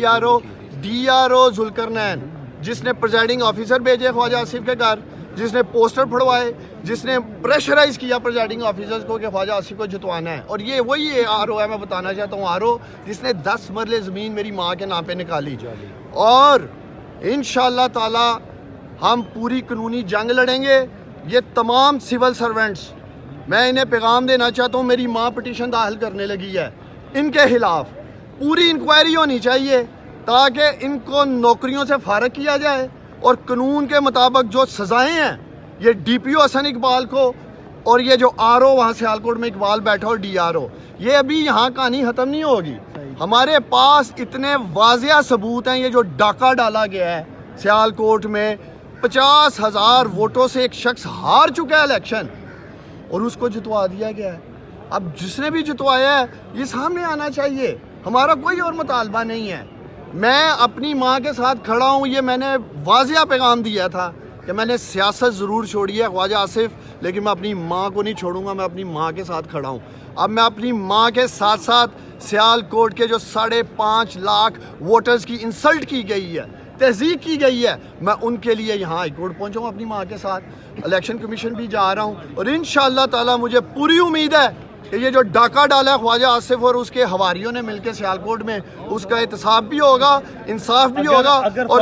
DRO Zulqarnain جس نے presiding officer بھیجے خواجہ آصف کے گھر, جس نے پوسٹر پھڑوائے, جس نے پریشرائز کیا پریزائڈنگ آفیسرز کو کہ خواجہ آصف کو جتوانا ہے. اور یہ وہی RO ہے, میں بتانا چاہتا ہوں, RO جس نے 10 مرلے زمین میری ماں کے نام پہ نکالی. اور انشاءاللہ تعالی ہم پوری قانونی جنگ لڑیں گے. یہ تمام سول سرونٹس, میں انہیں پیغام دینا چاہتا ہوں, میری ماں پٹیشن داخل کرنے لگی ہے, ان کے خلاف پوری انکوائری ہونی چاہیے تاکہ ان کو نوکریوں سے فارغ کیا جائے اور قانون کے مطابق جو سزائیں ہیں یہ DPO حسن اقبال کو اور یہ جو RO وہاں سیالکوٹ میں اقبال بیٹھا اور DRO, یہ ابھی یہاں کہانی ختم نہیں ہوگی. ہمارے پاس اتنے واضح ثبوت ہیں. یہ جو ڈاکہ ڈالا گیا ہے سیالکوٹ میں, 50,000 ووٹوں سے ایک شخص ہار چکا ہے الیکشن اور اس کو جتوا دیا گیا ہے. اب جس نے بھی جتوایا ہے یہ سامنے آنا چاہیے. ہمارا کوئی اور مطالبہ نہیں ہے. میں اپنی ماں کے ساتھ کھڑا ہوں. یہ میں نے واضح پیغام دیا تھا کہ میں نے سیاست ضرور چھوڑی ہے خواجہ آصف, لیکن میں اپنی ماں کو نہیں چھوڑوں گا. میں اپنی ماں کے ساتھ کھڑا ہوں. اب میں اپنی ماں کے ساتھ ساتھ سیالکوٹ کے جو 5.5 لاکھ ووٹرز کی انسلٹ کی گئی ہے, تہذیب کی گئی ہے, میں ان کے لیے یہاں ہائی کورٹ پہنچا ہوں اپنی ماں کے ساتھ. الیکشن کمیشن بھی جا رہا ہوں اور انشاءاللہ تعالی مجھے پوری امید ہے کہ یہ جو ڈاکہ ڈالا ہے خواجہ آصف اور اس کے حواریوں نے مل کے سیالکوٹ میں, اس کا احتساب بھی ہوگا, انصاف بھی ہوگا. اور